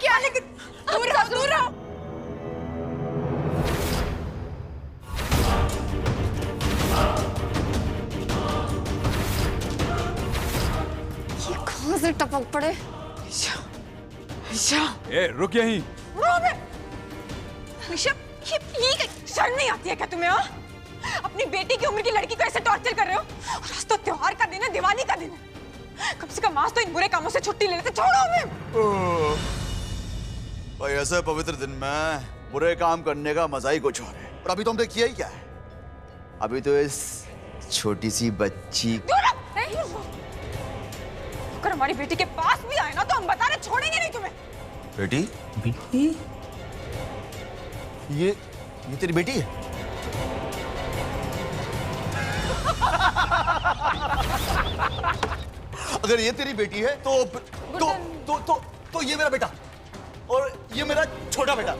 क्या? लेकिन दूर रहो, दूर रहो। ये कहाँ से टपक पड़े? ए, रुक यहीं। ये शर्म नहीं आती है क्या तुम्हें? अपनी बेटी की उम्र की लड़की को ऐसे टॉर्चर कर रहे हो? और आज तो त्योहार का दिन है, दिवाली का दिन है। कम से कम आज तो इन बुरे कामों से छुट्टी ले लेते। छोड़ो हमें। भाई ऐसे पवित्र दिन में बुरे काम करने का मजा ही कुछ और है। और अभी तो हमने किया ही क्या है? अभी तो इस छोटी सी बच्ची अगर हमारी बेटी के पास भी आए ना तो हम बता रहे छोड़ेंगे नहीं तुम्हें। बेटी? बेटी? ये तेरी बेटी है? अगर ये तेरी बेटी है तो ये मेरा बेटा और ये मेरा छोटा बेटा।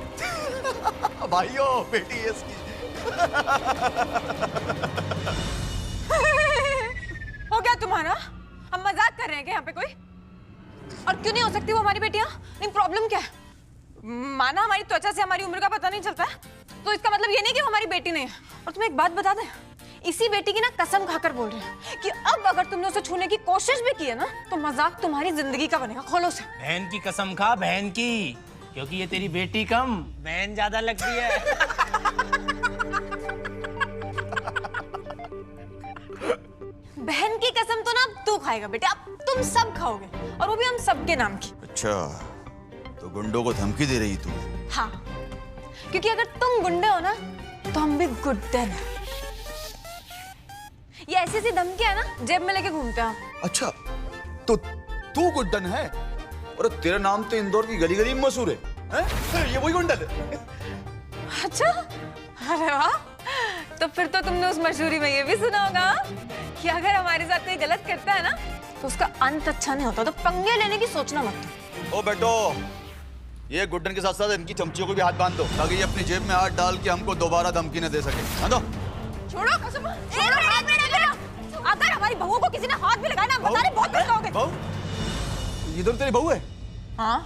भाइयों बेटी है इसकी। हो गया तुम्हारा? हम मजाक कर रहे हैं क्या यहाँ पे कोई? और क्यों नहीं हो सकती वो हमारी बेटियां? नहीं, प्रॉब्लम क्या है? माना हमारी त्वचा से हमारी उम्र का पता नहीं चलता है, तो इसका मतलब ये नहीं कि वो हमारी बेटी नहीं है। और तुम्हें एक बात बता दें, इसी बेटी की ना कसम खाकर बोल रहे हैं कि अब अगर तुमने उसे छूने की कोशिश भी की है ना तो मजाक तुम्हारी जिंदगी का बनेगा। खोलो उसे। बहन की कसम खा, बहन की, क्योंकि ये तेरी बेटी कम बहन ज्यादा लगती है। बहन की कसम तो ना तू खाएगा बेटा, अब तुम सब खाओगे, और वो भी हम सबके नाम की। अच्छा, तो गुंडों को धमकी दे रही तू? हाँ, क्योंकि अगर तुम गुंडे हो ना तो हम भी गुड्डन हैं। ये ऐसी सी धमकी है ना जेब में लेके घूमते हैं हम। अच्छा, तो तू गुड्डन है और तेरा नाम तो इंदौर की गली गली में मशहूर है? ये वही गुंडन है? अच्छा, अरे वाह, तो फिर तो तुमने उस मशहूरी में ये भी सुना होगा कि अगर हमारे साथ कोई गलत करता है ना तो उसका अंत अच्छा नहीं होता, तो पंगे लेने की सोचना मत। ओ बेटो, ये गुड्डन के साथ साथ इनकी चमचियों को भी हाथ बांध दो ताकि ये अपनी जेब में हाथ डाल के हमको दोबारा धमकी न दे सके। बांधो। छोड़ो कसम, छोड़ो हाथ में ना करो। अगर हमारी बहू को किसी ने हाथ भी लगाया ना, बता रहे बहुत पछताओगे। बहू? ये तो तेरी बहू है? हाँ।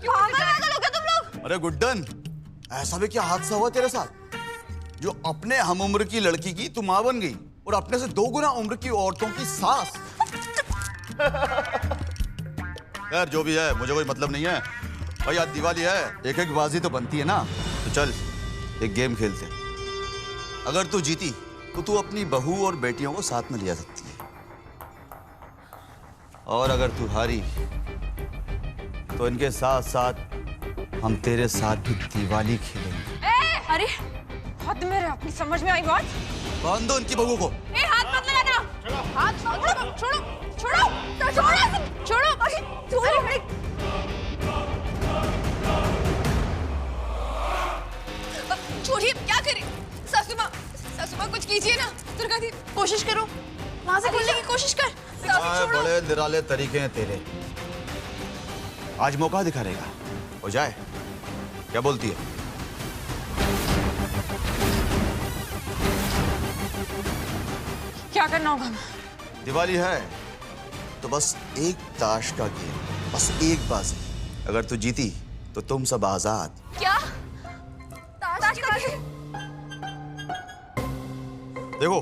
पागल हो गए तुम लोग? अरे गुड्डन, ऐसा भी क्या हादसा हुआ तेरे साथ जो अपने हम उम्र की लड़की की तू मां बन गई और अपने से 2 गुना उम्र की औरतों की सास? यार जो भी है मुझे कोई मतलब नहीं है भाई, आज दिवाली है, एक एक बाजी तो बनती है ना। तो चल एक गेम खेलते हैं। अगर तू जीती तो तू अपनी बहू और बेटियों को साथ में ले जा सकती है, और अगर तू हारी तो इनके साथ साथ हम तेरे साथ भी दिवाली खेलेंगे। अरे हद में रहे, अपनी समझ में आई बात? बांध दो इनकी बहू को। हाथ मत लगाना। हाथ छोड़ो, छोड़ो, छोड़ो, छोड़ो, छोड़ो, अरे छोड़ो। छोड़िए, क्या करें? सासू माँ कुछ कीजिए ना। दुर्गा दी, कोशिश करो, वहां से खोलने की कोशिश कर। बड़े निराले तरीके हैं तेरे, आज मौका दिखा रहेगा, हो जाए। क्या बोलती है? क्या करना होगा? दिवाली है तो बस एक ताश का गेम, बस एक बाजी। अगर तू जीती तो तुम सब आजाद। क्या? ताश का गेम? देखो,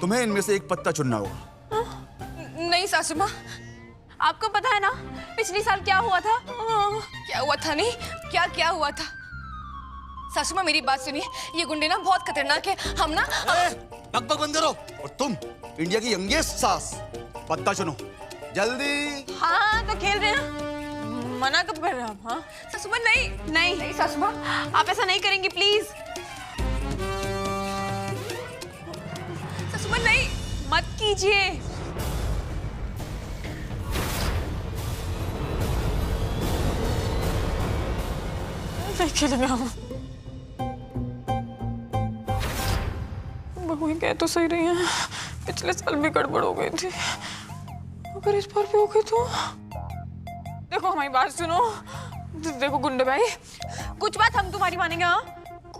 तुम्हें इनमें से एक पत्ता चुनना होगा। नहीं सासू माँ, आपको पता है ना पिछली साल क्या हुआ था? क्या हुआ था? नहीं, क्या हुआ था? सासू माँ मेरी बात सुनिए, ये गुंडे ना बहुत खतरनाक है। हम ना बकबक बंद करो। और तुम इंडिया की यंगेस्ट सास, पत्ता चुनो जल्दी। हाँ तो खेल रहे हैं, मना कब कर रहे हैं आप? हाँ सासू माँ, नहीं नहीं नहीं सासू माँ, आप ऐसा नहीं करेंगी प्लीज। सासू माँ नहीं, मत कीजिए। नहीं खेलेंगे। बहू कह तो सही रही है, पिछले साल भी गड़बड़ हो गई थी, अगर इस बार भी हो गई तो। देखो हमारी बात सुनो, देखो गुंडे भाई, कुछ बात हम तुम्हारी मानेंगे, हाँ,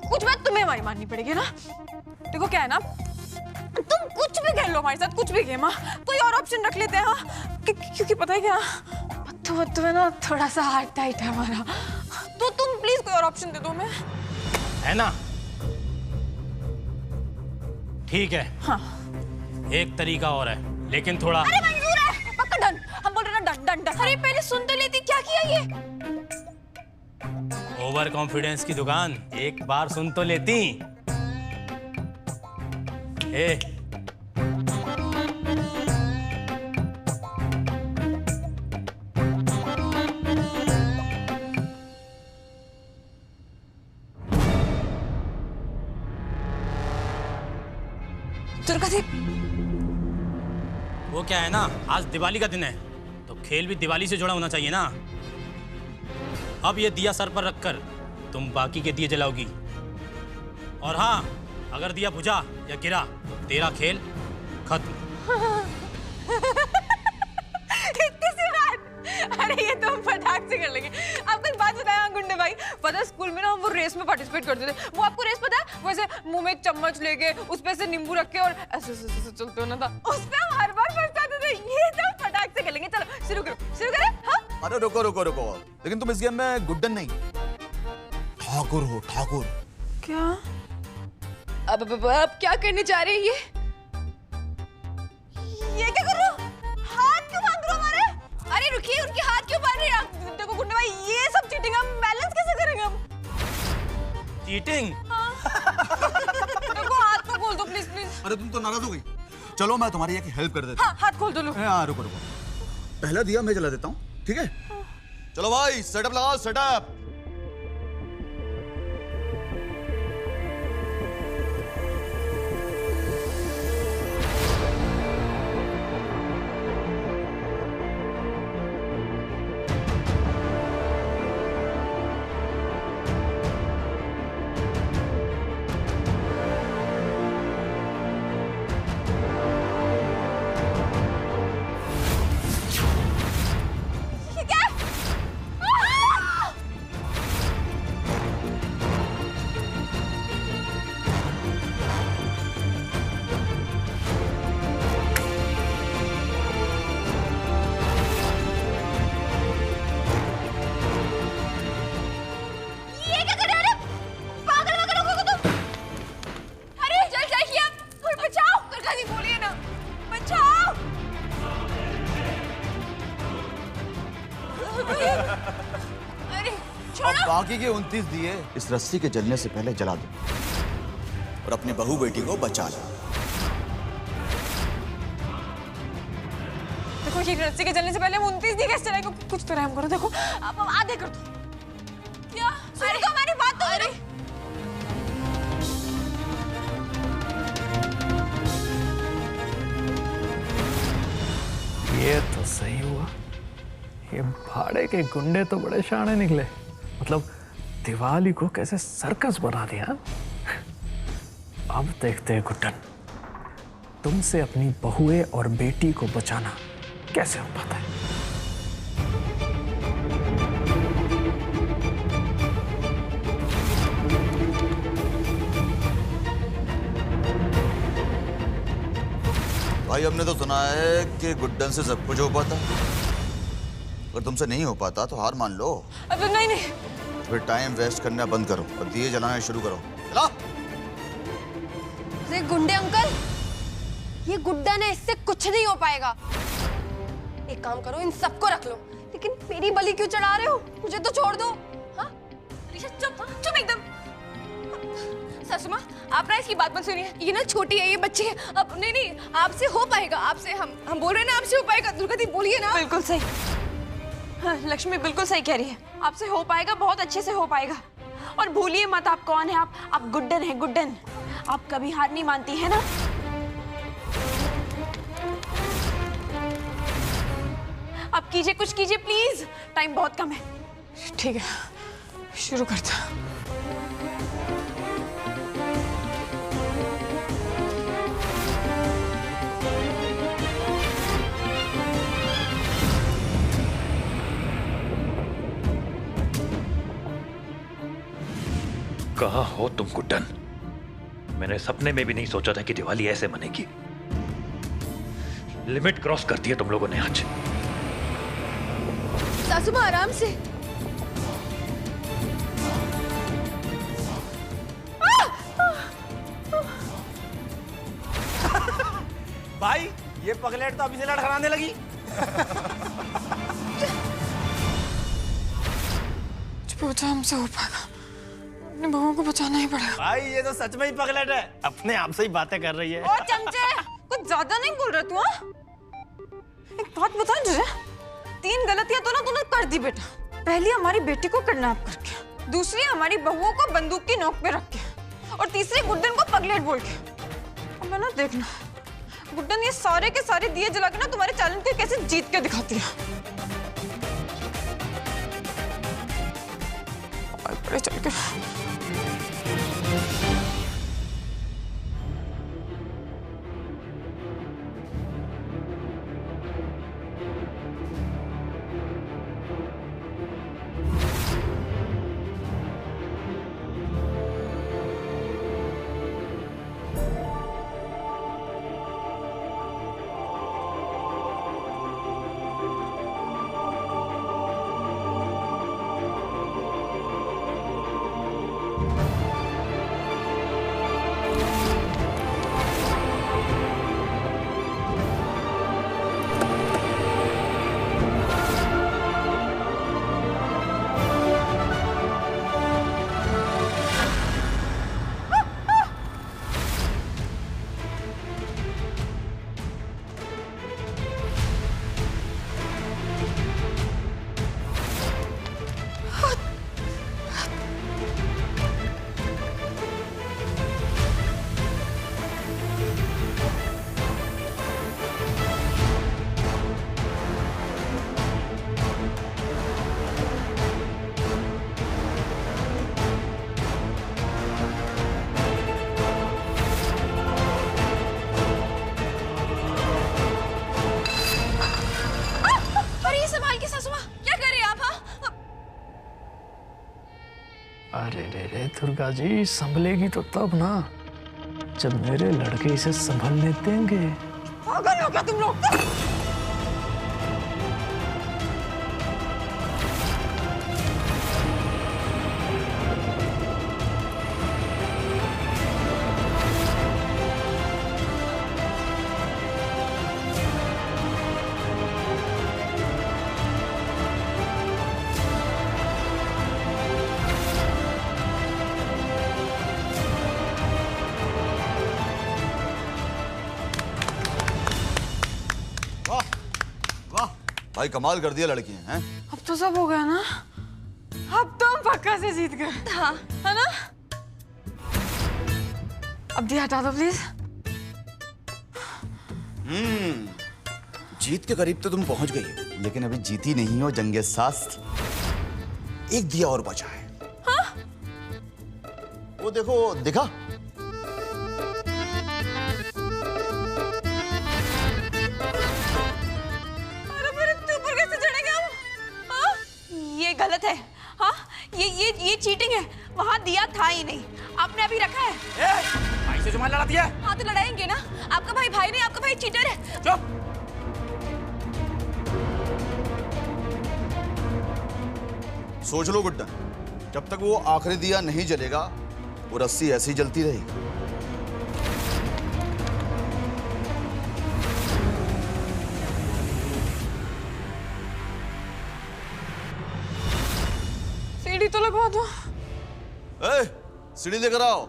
कुछ बात तुम्हें हमारी माननी पड़ेगी ना। देखो क्या है ना, लो हमारे साथ, कुछ भी गेम। हाँ, कोई और ऑप्शन रख लेते हैं। हाँ, क्योंकि पता है क्या, पत्तू है ना, थोड़ा सा हार्ट टाइट है हमारा। तो तुम प्लीज कोई और ऑप्शन दे दो हमें, है ना? ठीक है। हाँ, एक तरीका और है, लेकिन थोड़ा। अरे मंजूर है, पक्का डन। हम बोल रहे हैं डन डन डन। अरे पहले सुन तो लेती, क्या किया ये? ओवर कॉन्फिडेंस की दुकान, एक बार सुन तो लेती। ए, दुर्गादीप, वो क्या है ना, आज दिवाली का दिन है, तो खेल भी दिवाली से जुड़ा होना चाहिए ना। अब ये दिया सर पर रखकर तुम बाकी के दिए जलाओगी, और हाँ, अगर दिया बुझा या गिरा, तेरा खेल खत्म। इतनी सी बात? अरे ये तो हम फटाक से कर लेंगे। आपको एक बात बताया गुंडे भाई, पता है स्कूल में ना हम वो रेस में पार्टिसिपेट करते थे। वो आपको रेस पता है, वैसे मुंह में चम्मच लेके उस पे से नींबू रख के और ऐसे ऐसे चलते होना था। उस पे हम हर बार फंस जाते थे। ये तो फटाक से कर लेंगे। चलो शुरू करो, शुरू करें। हाँ, अरे रुको रुको रुको, लेकिन तुम इस गेम में गुड्डन नहीं, ठाकुर हो, ठाकुर। क्या? अब क्या करने जा रहे हैं ये क्या कर रहे हो? हाथ क्यों बांध रहे हो हमारे? अरे रुकिए, उनके हाथ क्यों बांध रहे हैं आप? देखो गुंडे भाई, ये सब चीटिंग, हम बैलेंस कैसे करेंगे हम? चीटिंग? देखो हाथ तो खोल दो प्लीज प्लीज। अरे तुम तो नाराज हो गई। चलो मैं तुम्हारी एक हेल्प कर देता हूँ। हाँ, हाथ खोल दो लो। हाँ रुको रुको, पहला दिया मैं जला देता हूँ, ठीक है? चलो भाई, सेटअप लगाओ, सेटअप। अब बाकी के 29 दिए इस रस्सी के जलने से पहले जला दो और अपनी बहू बेटी को बचा लो। देखो ये रस्सी के जलने से पहले हम 29 दिए कैसे चलाएंगे? कुछ तो रहम करो। देखो अब हम आधे कर दो। क्या? अरे तो हमारी बात तो अरे ये तो सही हुआ। ये भाड़े के गुंडे तो बड़े शाणे निकले। मतलब दिवाली को कैसे सर्कस बना दिया। अब देखते हैं गुड्डन, तुमसे अपनी बहुए और बेटी को बचाना कैसे हो पाता है। भाई हमने तो सुना है कि गुड्डन से सब कुछ हो पाता, अगर तुमसे नहीं हो पाता तो हार मान लो। अब नहीं नहीं, फिर टाइम वेस्ट करना बंद करो और दिए जलाना शुरू करो। चला। गुंडे अंकल, ये गुड्डन है, इससे कुछ नहीं हो पाएगा। एक काम करो, इन सबको रख लो, लेकिन मेरी बलि क्यों चढ़ा रहे हो? मुझे तो छोड़ दो। हाँ? चुप चुप एकदम। सासू माँ, आप ना इसकी बात मत सुनिए। ये ना छोटी है, ये बच्ची है। अब नहीं आपसे हो पाएगा, आपसे हम बोल रहे हैं ना, आपसे हो पाएगा। दुर्गा दी बोलिए ना। बिल्कुल सही। हाँ, लक्ष्मी बिल्कुल सही कह रही है। आपसे हो पाएगा, बहुत अच्छे से हो पाएगा। और भूलिए मत आप कौन है। आप गुड्डन है, गुड्डन। आप कभी हार नहीं मानती है ना। आप कीजिए, कुछ कीजिए प्लीज, टाइम बहुत कम है। ठीक है, शुरू करता। कहाँ हो तुम गुड्डन? मैंने सपने में भी नहीं सोचा था कि दिवाली ऐसे मनेगी। लिमिट क्रॉस कर दी है तुम लोगों ने आज। सासू माँ आराम से। भाई ये पगलेट तो अभी से लड़खड़ाने लगी। पूछा हमसे हो पाएगा, अपनी बहुओं को बचाना ही पड़ेगा। भाई ये तो सच में ही पगलेट है, अपने आप से ही बातें कर रही है। ओ चमचे, कुछ ज्यादा नहीं बोल रहा तू? हाँ, एक बात बता तुझे, 3 गलतियां तो ना तूने कर दी बेटा। पहली हमारी बेटी को किडनैप करके, दूसरी हमारी बहुओं को बंदूक की नोक पे रख के, और तीसरी गुड्डन को पगलेट बोल के। अब मैं ना देखना, गुड्डन ये सारे के सारे दिए जला के ना तुम्हारे चैलेंज को कैसे जीत के दिखाती है। बड़े चल के अरे रे रे दुर्गा जी, संभलेगी तो तब ना जब मेरे लड़के इसे संभलने देंगे। पागल हो क्या तुम लोग? भाई कमाल कर दिया लड़की हैं। अब तो सब हो गया ना, अब तो हम पक्का से जीत गए। हाँ, है ना? अब दिया हटा दो प्लीज। जीत के करीब तो तुम पहुंच गई हो, लेकिन अभी जीती नहीं हो। जंगे शास्त्र, एक दिया और बचा है। हाँ? वो देखो, देखा? गलत है। हाँ, ये चीटिंग है। वहाँ दिया था ही नहीं, आपने अभी रखा है। भाई से जुम्मन लड़ा दिया। हाँ तो लड़ाएंगे ना। आपका भाई भाई नहीं, आपका भाई चीटर है। चुप। सोच लो गुड्डा, जब तक वो आखिरी दिया नहीं जलेगा, वो रस्सी ऐसी ही जलती रहेगी। सीढ़ी तो लगवा दो। सीढ़ी लेकर आओ।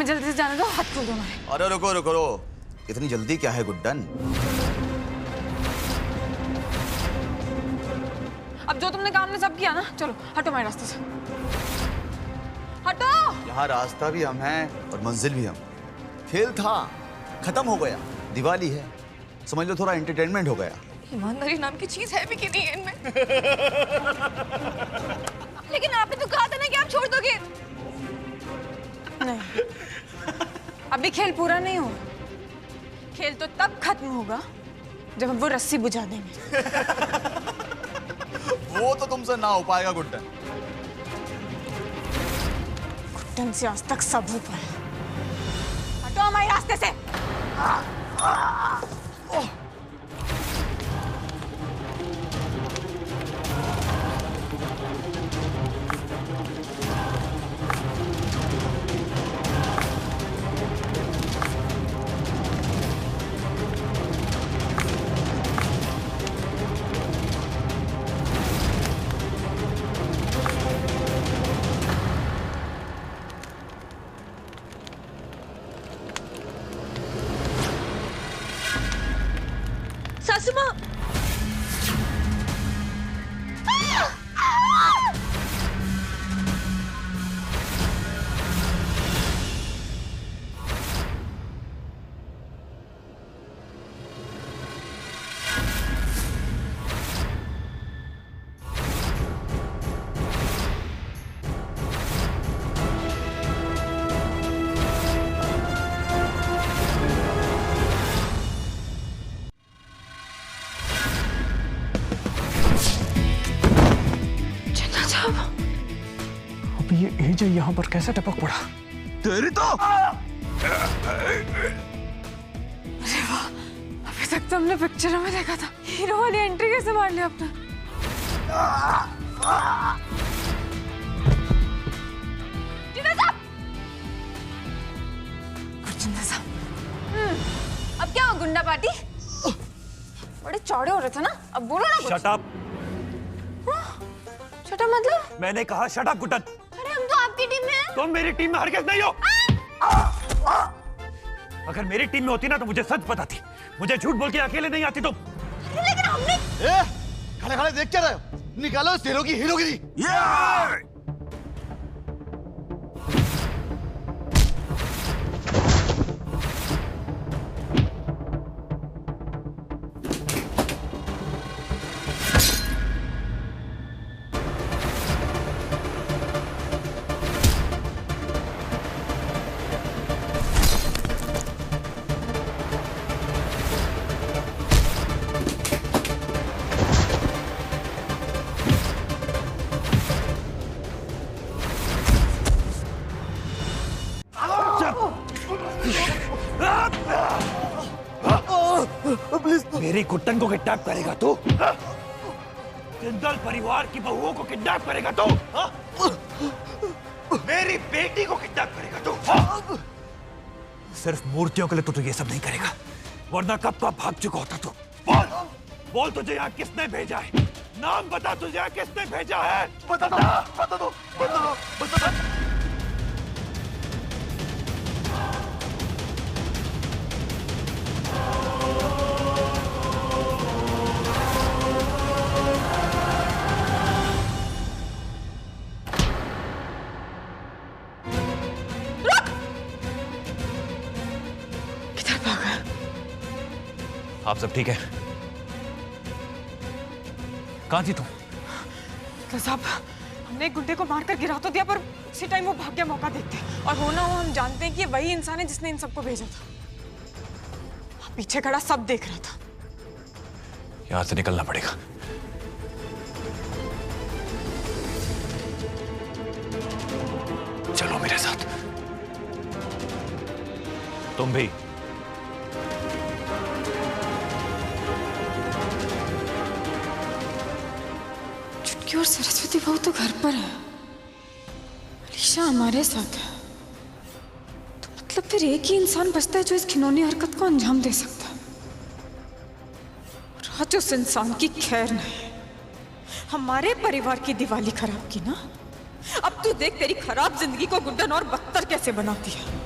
हमें जल्दी से जाने दो, हाथ खोल दो हमारे। अरे रुको रुको रुको, इतनी जल्दी क्या है गुड्डन? अब जो तुमने काम ने सब किया ना, चलो हटो हमारे रास्ते से, हटो। यहाँ रास्ता भी हम हैं और मंजिल भी हम। खेल था, खत्म हो गया, दिवाली है, समझ लो थोड़ा एंटरटेनमेंट हो गया। ईमानदारी नाम की चीज है भी कि नहीं है इनमें? लेकिन आपने तो कहा था ना कि आप छोड़ दोगे। नहीं, अभी खेल पूरा नहीं हुआ। खेल तो तब खत्म होगा जब हम वो रस्सी बुझा देंगे। वो तो तुमसे ना हो पाएगा गुड्डन। गुड्डन से आज तक सब हो पाया। हटो हमारे रास्ते से। सासू माँ, अब ये एजे यहाँ पर कैसे टपक पड़ा? तेरी तो अभी तक तो हमने पिक्चरों में देखा था, हीरो वाली एंट्री कैसे मार लिया आपने? जिंदा साहब! जिंदा साहब, अब क्या हो गुंडा पार्टी? बड़े चौड़े हो रहे थे ना, अब बोलो ना कुछ। Shut up. छोटा मतलब? मैंने कहा शट अप गुड्डन। अरे हम तो आपकी टीम में हैं। तुम मेरी टीम में हरगिज़ नहीं हो। अगर मेरी टीम में होती ना तो मुझे सच बताती। मुझे झूठ बोल के अकेले नहीं आती तुम। लेकिन हमने खड़े खड़े देख क्या रहे हो? निकालो इस हीरो की हीरोगिरी। मेरी गुड्डन को किडनैप करेगा तू? जिंदल परिवार की बहुओं को किडनैप करेगा तू? मेरी बेटी को किडनैप करेगा तू? सिर्फ मूर्तियों के लिए तू तो ये सब नहीं करेगा, वरना कब का भाग चुका होता तू। बोल बोल, तुझे यहाँ किसने भेजा है? नाम बता, तुझे यहाँ किसने भेजा है? बता दो, बता दो, बता दो, बता दो। आप सब ठीक है? कहां थी तुम? तो साहब, हमने एक गुंडे को मारकर गिरा तो दिया, पर उसी टाइम वो भाग गया मौका देखते। और हो ना हो हम जानते हैं कि ये वही इंसान है जिसने इन सबको भेजा था। पीछे खड़ा सब देख रहा था। यहां से निकलना पड़ेगा। चलो मेरे साथ। तुम भी। चुटकी और सरस्वती बहू तो घर पर है, अलीशा हमारे साथ है, तो मतलब फिर एक ही इंसान बचता है जो इस घिनौनी हरकत को अंजाम दे सकता है। और आज उस इंसान की खैर नहीं। हमारे परिवार की दिवाली खराब की ना, अब तू देख तेरी खराब जिंदगी को गुड्डन और बदतर कैसे बनाती है।